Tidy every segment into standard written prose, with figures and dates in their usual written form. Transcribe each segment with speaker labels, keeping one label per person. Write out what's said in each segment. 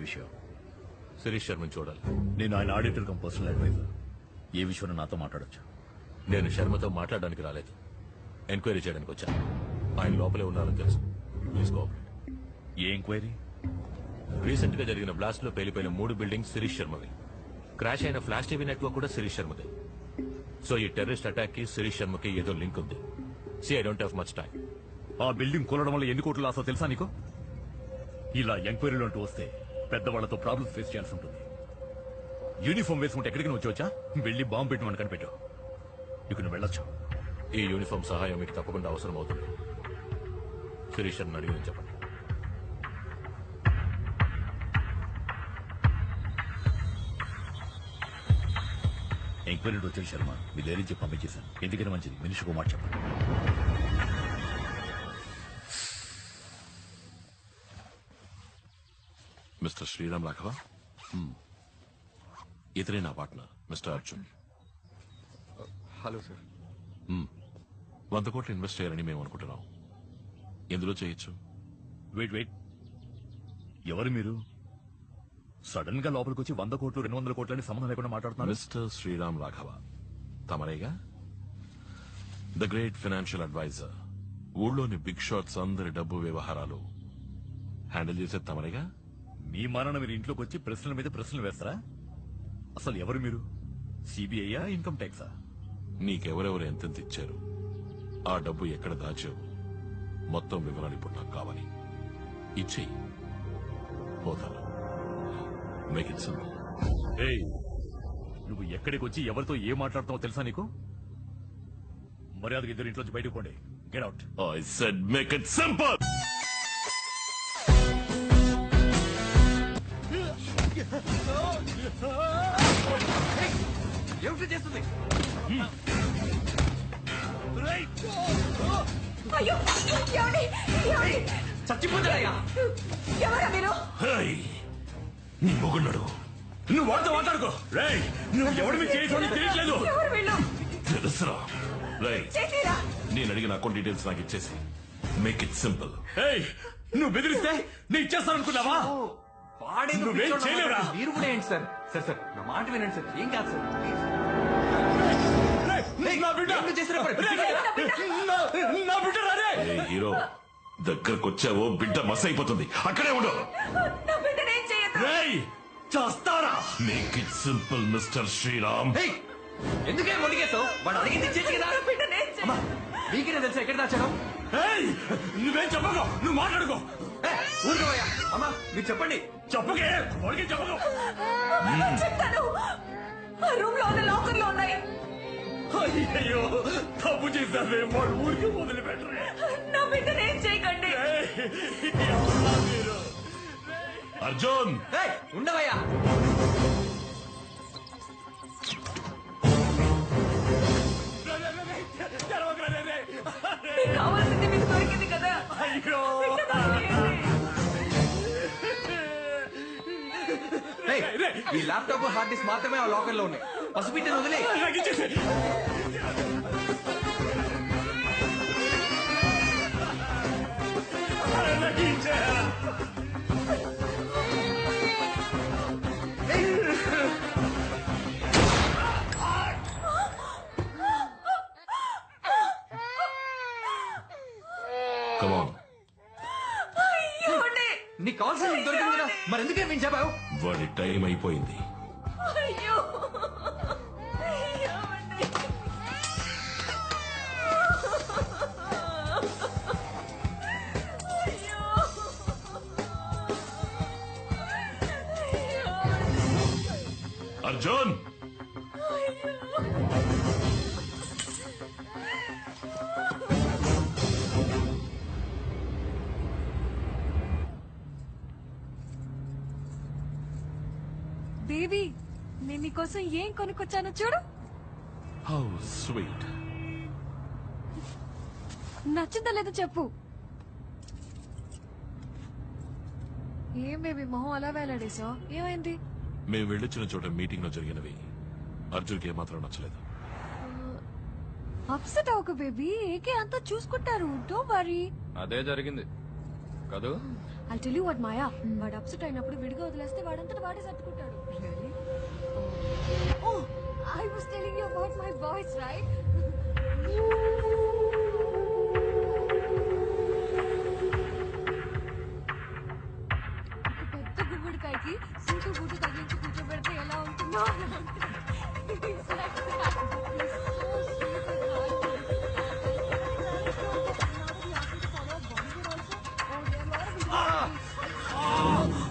Speaker 1: విషయం?
Speaker 2: శిరీష్ శర్మని చూడాలి.
Speaker 1: నేను ఆయన ఆడిటర్ కమ్ పర్సనల్ అడ్వైజర్. ఏ విషయంలో నాతో మాట్లాడొచ్చు?
Speaker 2: నేను శర్మతో మాట్లాడడానికి రాలేదు, ఎంక్వైరీ చేయడానికి వచ్చాను. ఆయన లోపలే ఉన్నారని తెలుసు. Please cooperate.
Speaker 1: A enquiry?
Speaker 2: Recent గా జరిగిన బ్లాస్ట్ లో పేలిపోయిన 3 బిల్డింగ్స్ శిరీష్ శర్మవి. క్రాష్ అయిన ఫ్లాష్ టీవీ నెట్వర్క్ కూడా శిరీష్ శర్మదే. సో ఈ టెర్రరిస్ట్ అటాక్ కి శిరీష్ శర్మకి ఏదో లింక్ ఉంది. I don't have much time.
Speaker 1: ఆ బిల్డింగ్ కూలడం వల్ల ఎన్ని కోట్లు లాసో తెలుసా నీకు? ఇలా ఎంక్వైరీలు అంటూ వస్తే పెద్దవాళ్లతో ప్రాబ్లమ్స్ ఫేస్ చేయాల్సి ఉంటుంది. యూనిఫామ్ వేసుకుంటే ఎక్కడికి వచ్చా? వెళ్ళి బాంబు పెట్టమని కనిపెట్టు. ఇక నువ్వు వెళ్ళొచ్చు.
Speaker 2: ఈ యూనిఫామ్ సహాయం మీకు తప్పకుండా అవసరం అవుతుంది. శిరీష్ శర్మని అడిగి చెప్పండి.
Speaker 1: ఎంక్వైరీ వచ్చాడు శర్మ. మీ ధైర్యం చెప్పి పంపించేశాను. ఎందుకైనా మంచిది మనిషికి మాట చెప్పండి.
Speaker 2: మిస్టర్ శ్రీరామ్ రాఘవ, ఇతనే నా partner mister Arjun.
Speaker 3: Hello sir.
Speaker 2: 100 కోట్లు ఇన్వెస్ట్ చేయాలని మేము అనుకుంటున్నాం. ఎందులో చేయొచ్చు?
Speaker 1: వెయిట్, ఎవరు మీరు? సడన్ గా లోపలికి వచ్చి 100 కోట్లు 200 కోట్లని సంబంధం లేకుండా మాట్లాడుతున్నారు.
Speaker 2: మిస్టర్ శ్రీరామ్ రాఘవ తమరేగా? The great financial adviser. ఊళ్ళోని బిగ్ షాట్స్ అందరి డబ్బు వ్యవహారాలు హ్యాండిల్ చేసేది తమరేగా?
Speaker 1: మీ మానన మీరు ఇంట్లోకి వచ్చి ప్రశ్నల మీద ప్రశ్నలు వేస్తారా? అసలు ఎవరు మీరు? సిబిఐయా, ఇన్కమ్ ట్యాక్సా?
Speaker 2: నీకెవరెవరు ఎంతెంత ఇచ్చారు, ఆ డబ్బు ఎక్కడ దాచావు, మొత్తం వివరాలు ఇప్పుడు నాకు కావాలి. ఇచ్చేయి, పోతాను. Make it simple.
Speaker 1: ఏయ్, నువ్వు ఎక్కడికి వచ్చి ఎవరితో ఏం మాట్లాడుతావో తెలుసా నీకు? మర్యాదగా ఇద్దరు ఇంట్లోంచి బయటకు పోండి. Get out.
Speaker 2: I said make it simple.
Speaker 3: ఏమిటి చేస్తుంది?
Speaker 4: అయ్యో, ఏమండి? ఏమండి?
Speaker 3: చచ్చిపోతాడయ్యా.
Speaker 4: ఎవరా మీరు?
Speaker 2: Hey, నీ మొగున్నాడు.
Speaker 1: నువ్వు వాడితో మాట్లాడుకో. రేయ్, నువ్వు ఎవరి మీద చేయటం తెలియట్లేదు.
Speaker 4: ఎవరు వీళ్ళు?
Speaker 2: తెలుసురా. రై,
Speaker 4: చేతిరా.
Speaker 2: నేను అడిగిన అకౌంట్ డీటెయిల్స్ నాకు ఇచ్చేసి మేక్ ఇట్ సింపుల్.
Speaker 1: ఏయ్, నువ్వు బెదిరిస్తే నేను ఇచ్చేస్తాననుకున్నావా?
Speaker 3: వాడేదో
Speaker 1: నువ్వేం
Speaker 3: పిచ్చోడు
Speaker 1: చేయలేవురా.
Speaker 3: అన్నమాట. మీరు కూడా ఏంటి సార్? సార్ నా మాట వినండి సార్. ఏం కాదు సార్.
Speaker 1: రేయ్, నా బిడ్డ.
Speaker 3: ఏం చేసినా కూడా
Speaker 1: నా బిడ్డ రారే.
Speaker 2: ఏ హీరో, దగ్గరకు వచ్చావో బిడ్డ మస్ అయిపోతుంది. అక్కడే ఉండు.
Speaker 4: నా బిడ్డనేం చేయొద్దు.
Speaker 1: రేయ్, చేస్తారా?
Speaker 2: Make it simple mister Sriram.
Speaker 3: ఏయ్, ఎందుకే మొడిగేస్తావు? వాడు అడిగింది ఇచ్చేసి కదా.
Speaker 4: నా బిడ్డనేం చేయొద్దు.
Speaker 3: అమ్మా, మీకేనా తెలుసా ఎక్కడ దాచాను?
Speaker 1: ఏయ్, నువ్వేం చెప్పకు. నువ్వు మాట్లాడుకో.
Speaker 3: ఊరుకోవయ్యా. అమ్మా, మీరు చెప్పండి.
Speaker 1: చెప్పకే, వాడికి చెప్పకు.
Speaker 4: చెప్తాను. ఆ రూమ్ లో ఉన్న లాకర్ లో ఉన్నాయి.
Speaker 1: అయ్యో, తప్పు చేశావే. వాడు ఊరికి మొదలు పెట్టరే.
Speaker 4: నా బిడ్డనేం చేయకండి.
Speaker 1: ఎవరా మీరు?
Speaker 2: అర్జున్,
Speaker 3: ఏయ్, ఉండవయ్యా.
Speaker 4: మీకు కావాల్సింది మీకు దొరికింది కదా.
Speaker 1: అయ్యో,
Speaker 3: ఏయ్, ఈ ల్యాప్టాప్ హార్డ్ డిస్క్ మాత్రమే ఆ లాకర్ లో ఉన్నాయి. పసిపిట్టను వదిలే.
Speaker 1: నాకు ఇచ్చేసి. నాకు ఇచ్చేయరా.
Speaker 2: come on.
Speaker 4: ఏమండి?
Speaker 3: నీకు కావాల్సింది నీకు దొరికింది కదా, మరి ఎందుకే మేము చెప్పావు?
Speaker 2: వాడి టైం అయిపోయింది.
Speaker 4: అయ్యో, ఏమండి? అయ్యో.
Speaker 2: అర్జున్,
Speaker 4: బేబీ, నేను నీకోసం ఏం కొనుక్కొచ్చానో చూడు.
Speaker 2: How sweet.
Speaker 4: నచ్చిందా లేదో చెప్పు. ఏం బేబీ మొహం అలా వేలాడేసా? ఏమైంది?
Speaker 2: మేము వెళ్ళొచ్చిన చోట మీటింగ్ లో జరిగినవి అర్జున్కి ఏమాత్రం నచ్చలేదు.
Speaker 4: అప్సెట్ అవ్వకు బేబీ, ఏకే అంతా చూసుకుంటారు. Don't worry.
Speaker 5: అదే జరిగింది కదూ. I'll tell you what, Maya. వాడు అప్సెట్ అయినప్పుడు విడిగా వదిలేస్తే వాడంతట వాడే సర్దుకుంటాడు.
Speaker 4: Really?
Speaker 5: Oh, I was telling you about my voice, right? ఒక పెద్ద గుమ్మడికాయకి సీటు బూటు తగిలించి కూర్చోబెడితే ఎలా ఉంటుందో అలా ఉంటుంది. It's like that. He's so sweet and heartfelt.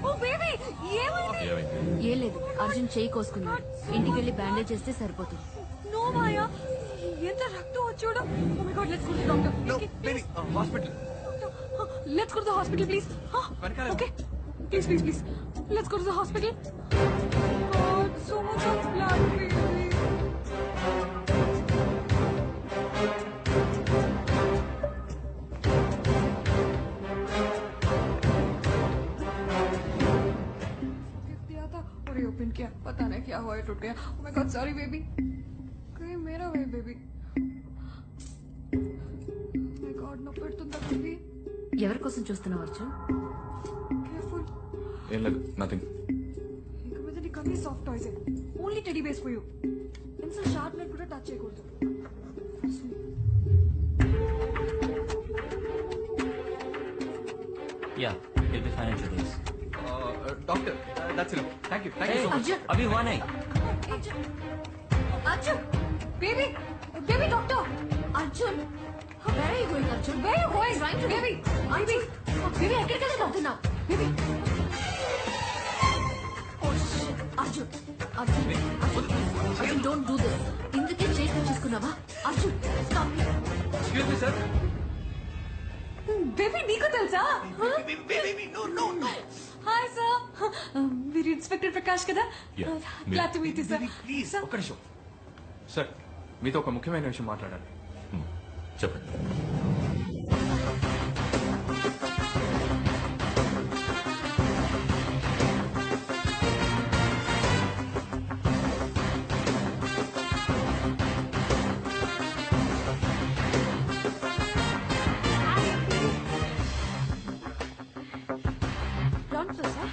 Speaker 5: Oh, baby, ఏమైంది?
Speaker 2: ఏమైంది?
Speaker 6: ఏ లేదు, అర్జున్ చేయి కోసుకున్నాడు. ఇంటికి వెళ్ళి బ్యాండేజ్ చేస్తే సరిపోతుంది.
Speaker 5: No, Maya. ఎంత రక్తం వచ్చాడో. Oh my God, let's go to the doctor.
Speaker 3: No,
Speaker 5: Okay,
Speaker 3: baby, hospital.
Speaker 5: Let's go to the hospital, please.
Speaker 3: వెనకాల.
Speaker 5: Okay. Please. Let's go to the hospital. God, so much of blood, baby. Gift दिया था और ये open किया. पता नहीं क्या हुआ, ये टूट गया. Oh my God, sorry, baby. कहीं मेरा है, baby. Oh my God, no పెడుతుందా, baby?
Speaker 6: ఎవరి కోసం చూస్తున్నావు అర్జున్?
Speaker 5: Careful.
Speaker 3: ఏం లేదు, నథింగ్.
Speaker 5: ఇక మీద నీకు అన్ని soft toys only teddy base for you. Pencil sharp net కూడా టచ్ చేయకూడదు.
Speaker 7: Yeah, it'll be fine in 2 days.
Speaker 3: Doctor, that's it. Thank you so much.
Speaker 6: Arjun,
Speaker 7: Abhi, one eye.
Speaker 5: Arjun baby baby doctor
Speaker 6: Arjun, where are you going, Arjun?
Speaker 5: where you going
Speaker 6: Trying to-
Speaker 5: baby baby
Speaker 6: baby ఎక్కడికి వెళ్తున్నావు?
Speaker 5: baby
Speaker 6: Arjun, Arjun, don't do this. ఇందుకే చేసి చేసుకున్నావా? Arjun, stop.
Speaker 3: Excuse me sir.
Speaker 5: Baby నీకు తెలుసా? Hi sir, మీరు inspector Prakash కదా?
Speaker 2: Yeah,
Speaker 5: glad to meet you sir.
Speaker 3: Please ఒక్క నిమిషం. సార్, మీతో ఒక ముఖ్యమైన విషయం మాట్లాడాలి.
Speaker 2: చెప్పండి.
Speaker 5: Ground floor, sir.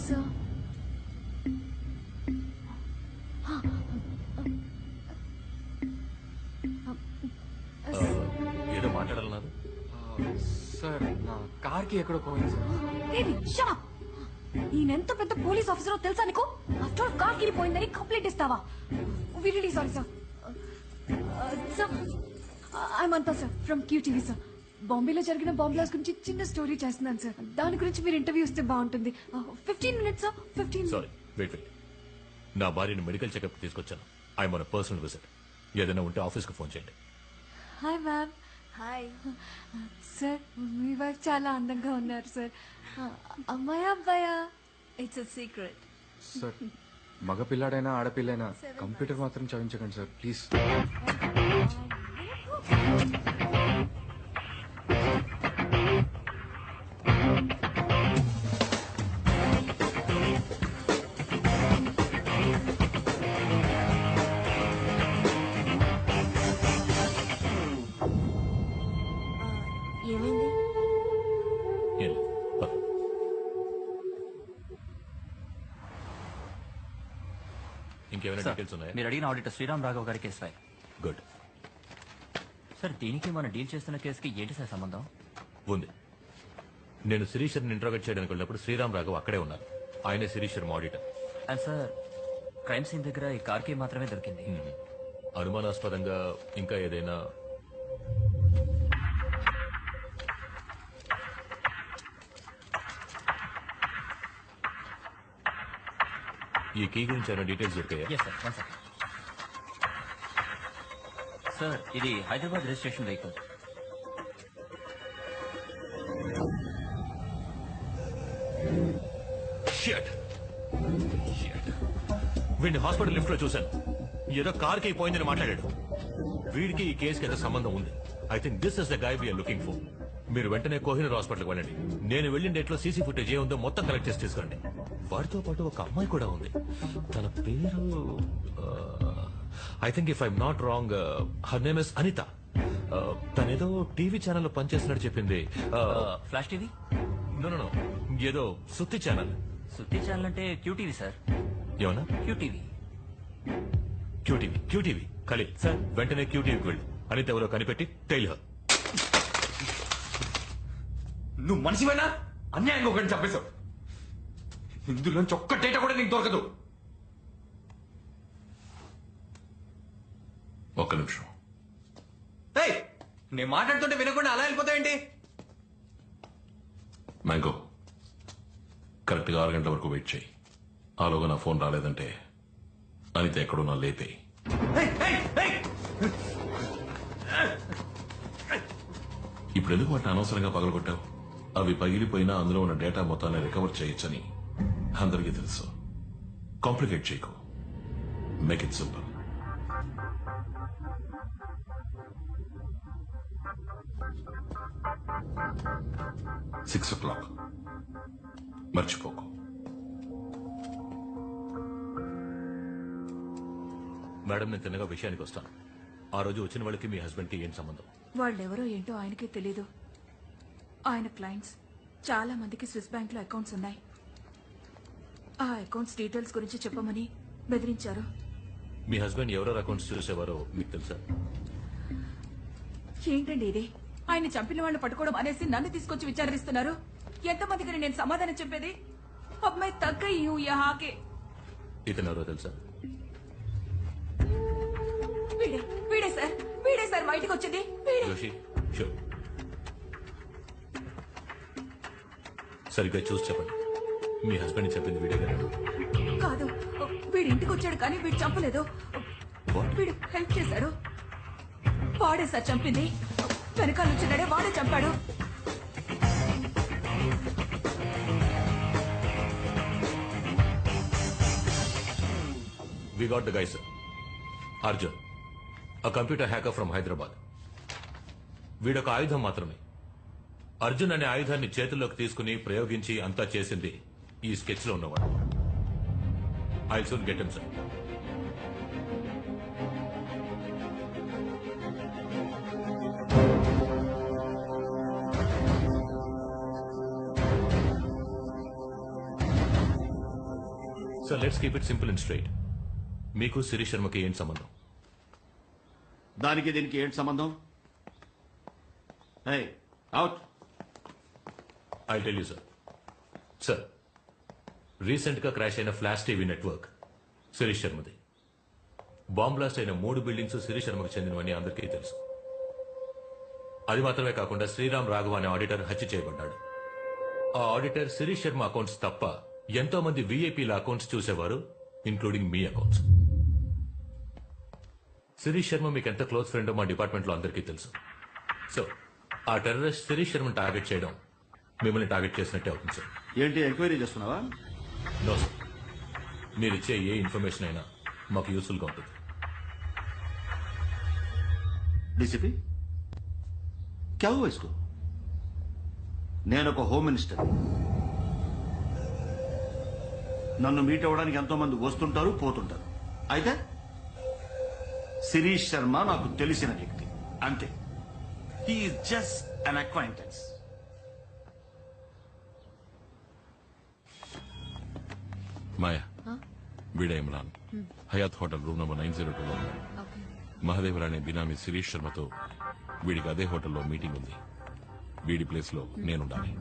Speaker 6: Sir.
Speaker 2: ఏదో మాట్లాడాలన్నారు.
Speaker 3: సార్, నా కార్కి ఎక్కడో పోయింది సార్.
Speaker 5: Baby shut up. ఈయనెంత పెద్ద పోలీస్ ఆఫీసరో తెలుసా నీకు? ఆఫ్టర్ ఆల్ కార్ కిరిపోయిందని కంప్లైంట్ ఇస్తావా? We really sorry sir. Sir, I'm అంతా సార్ ఫ్రమ్ క్యూటీవీ సార్. బాంబేలో జరిగిన బాంబ్ బ్లాస్ట్ గురించి చిన్న స్టోరీ చేస్తున్నాను సార్. దాని గురించి మీరు ఇంటర్వ్యూ ఇస్తే బాగుంటుంది. 15 minutes సార్. 15
Speaker 2: sorry, wait. నా భార్యను మెడికల్ చెకప్ తీసుకొచ్చాను. I'm on personal visit. ఏదైనా ఉంటే ఆఫీస్కి ఫోన్ చేయండి.
Speaker 5: Hi ma'am.
Speaker 6: హాయ్.
Speaker 5: సార్, మీ వైఫ్ చాలా అందంగా ఉన్నారు సార్. అమ్మాయా అబ్బాయా?
Speaker 6: It's a secret.
Speaker 3: సార్, మగ పిల్లాడైనా ఆడపిల్లైనా కంప్యూటర్ మాత్రం చదివించకండి సార్, ప్లీజ్.
Speaker 6: ఏమైంది?
Speaker 2: ఏం లేదు. పద. ఇంకేమైనా డీటెయిల్స్ ఉన్నాయా?
Speaker 7: మీరు అడిగిన ఆడిటర్ శ్రీరామ్ రాఘవ్ గారి కేసు ఫైల్.
Speaker 2: గుడ్.
Speaker 7: సార్, దీనికి మనం డీల్ చేస్తున్న కేసుకి ఏంటి సార్ సంబంధం?
Speaker 2: ఉంది. నేను శిరీషర్ని ఇంట్రోగేట్ చేయడానికి వెళ్ళినప్పుడు శ్రీరామ్ రాఘవ్ అక్కడే ఉన్నారు. ఆయనే శిరీషర్ auditor.
Speaker 7: And sir, crime scene దగ్గర ఈ కార్ కి మాత్రమే దొరికింది.
Speaker 2: అనుమానాస్పదంగా ఇంకా ఏదైనా? ఈ కీ గురించి ఏమైనా డీటెయిల్స్ దొరికాయా?
Speaker 7: Yes sir, 1 second. సార్, ఇది హైదరాబాద్ రిజిస్ట్రేషన్ వెహికల్.
Speaker 2: Shit. వీడిని హాస్పిటల్ లిఫ్ట్ లో చూశాను. ఏదో కార్ కి పోయిందని మాట్లాడాడు. వీడికి ఈ కేసుకి ఏదో సంబంధం ఉంది. I think this is the guy we're looking for. మీరు వెంటనే కోహినూర్ హాస్పిటల్కి వెళ్ళండి. నేను వెళ్ళిన డేట్ లో సీసీ ఫుటేజ్ ఏ ఉందో మొత్తం కలెక్ట్ చేసి తీసుకురండి. వారితో పాటు ఒక అమ్మాయి కూడా ఉంది. తన పేరు I think if I'm not wrong her name is Anitha. తనేదో టీవీ ఛానల్లో పనిచేస్తున్నట్టు చెప్పింది.
Speaker 7: Flash TV
Speaker 2: no no no, ఏదో సుత్తి ఛానల్.
Speaker 7: సుత్తి ఛానల్ అంటే క్యూటీవీ సార్.
Speaker 2: ఏమన్నా?
Speaker 7: క్యూటీవీ.
Speaker 2: క్యూటీవీ ఖలీల్ సార్, వెంటనే క్యూటీవీకి వెళ్ళు. అనిత ఎవరో కనిపెట్టి టైల్ హర్.
Speaker 3: నువ్వు మనిషివేనా? అన్యాయంగా ఒకటి చంపేశావు. ఇందులోంచి ఒక్క డేటా కూడా నీకు దొరకదు.
Speaker 2: ఒక్క నిమిషం.
Speaker 3: ఏయ్, నేను మాట్లాడుతుంటే వినకుండా అలా వెళ్ళిపోతావేంటి?
Speaker 8: మ్యాంగో, కరెక్ట్గా 6 గంటల వరకు వెయిట్ చేయి. ఆలోగా నా ఫోన్ రాలేదంటే అనిత ఎక్కడో నా లేపేయి. ఇప్పుడు ఎందుకు వాటిని అనవసరంగా పగలగొట్టావు? అవి పగిలిపోయినా అందులో ఉన్న డేటా మొత్తాన్ని రికవర్ చేయొచ్చని అందరికీ తెలుసు. కాంప్లికేట్ చేయకు, make it simple. Six o'clock. మర్చిపోకు.
Speaker 2: మేడం, నేను తిన్నగా విషయానికి వస్తాను. ఆ రోజు వచ్చిన వాళ్ళకి మీ హస్బెండ్ కి ఏం సంబంధం?
Speaker 4: వాళ్ళెవరో ఏంటో ఆయనకే తెలీదు. ఆయన క్లయింట్స్ చాలా మందికి స్విస్ బ్యాంక్ లో అకౌంట్స్ ఉన్నాయి. ఆ అకౌంట్స్ డీటెయిల్స్ గురించి చెప్పమని బెదిరించారు.
Speaker 2: మీ హస్బెండ్ ఎవరో అకౌంట్స్ చూసేవారో మీకు తెలుసా?
Speaker 4: ఏంటండి ఇది? ఆయన చంపిన వాళ్ళు పట్టుకోవడం అనేసి నన్ను తీసుకొచ్చి విచారిస్తున్నారు. ఎంతమందికి నేను సమాధానం చెప్పేది? అమ్మాయి తగ్గ హాకే.
Speaker 2: ఇతను ఎవరో తెలుసా?
Speaker 4: వీడే సార్ బయటకు వచ్చింది. వీడే.
Speaker 2: జోషి, షో సరిగ్గా చూసి చెప్పండి. మీ హస్బెండ్ చెప్పింది వీడే కదా?
Speaker 4: కాదు, వీడి ఇంటికి వచ్చాడు కానీ వీడు చంపలేదు.
Speaker 2: What?
Speaker 4: వీడు హెల్ప్ చేశాడు. వాడే సార్ చంపింది. వెనకాల వచ్చినాడే వాడే చంపాడు.
Speaker 2: We got the guy, sir. Arjun, a computer hacker from Hyderabad. వీడొక ఆయుధం మాత్రమే. అర్జున్ అనే ఆయుధాన్ని చేతుల్లోకి తీసుకుని ప్రయోగించి అంతా చేసింది ఈ స్కెచ్ లో ఉన్నవాడు. I soon get him, sir. So let's keep it simple and straight. మీకు శిరీష్ శర్మకి ఏం సంబంధం?
Speaker 9: దానికి దీనికి ఏంటి సంబంధం? Out.
Speaker 2: I tell you, sir. Sir, recent గా క్రాష్ అయిన ఫ్లాష్ టీవీ నెట్వర్క్ శిరీష్ శర్మది. బాంబ్ బ్లాస్ట్ అయిన 3 బిల్డింగ్స్ శిరీష్ శర్మకు చెందినవని అందరికీ తెలుసు. అది మాత్రమే కాకుండా శ్రీరామ్ రాఘవ అనే ఆడిటర్ హత్య చేయబడ్డాడు. ఆ ఆడిటర్ శిరీష్ శర్మ అకౌంట్స్ తప్ప ఎంతో మంది వీఐపీల అకౌంట్స్ చూసేవారు, ఇంక్లూడింగ్ మీ అకౌంట్స్. శిరీష్ శర్మ మీకు ఎంత క్లోజ్ ఫ్రెండో మా డిపార్ట్మెంట్ లో అందరికీ తెలుసు. సో ఆ టెర్రరిస్ట్ శిరీష్ శర్మను టార్గెట్ చేయడం మిమ్మల్ని టార్గెట్ చేసినట్టే అవుతుంది, సార్.
Speaker 9: ఏంటి ఎంక్వైరీ చేస్తున్నావా?
Speaker 2: నో సార్, మీరిచ్చే ఏ ఇన్ఫర్మేషన్ అయినా మాకు యూస్ఫుల్ గా ఉంటుంది.
Speaker 9: డీసీపీ క్యా హువా ఇస్కో? నేను ఒక హోమ్ మినిస్టర్. నన్ను మీట్ అవ్వడానికి ఎంతో మంది వస్తుంటారు, పోతుంటారు. అయితే శిరీష్ శర్మ నాకు తెలిసిన వ్యక్తి, అంతే. He's just an acquaintance.
Speaker 8: Maya, వీడే Imran. Hyatt hotel room number 902లో ఉన్నాడు. మహదేవర్ అనే బినామీ శిరీష్ శర్మతో వీడికి అదే హోటల్లో మీటింగ్ ఉంది. వీడి ప్లేస్ లో నేనుండాలి.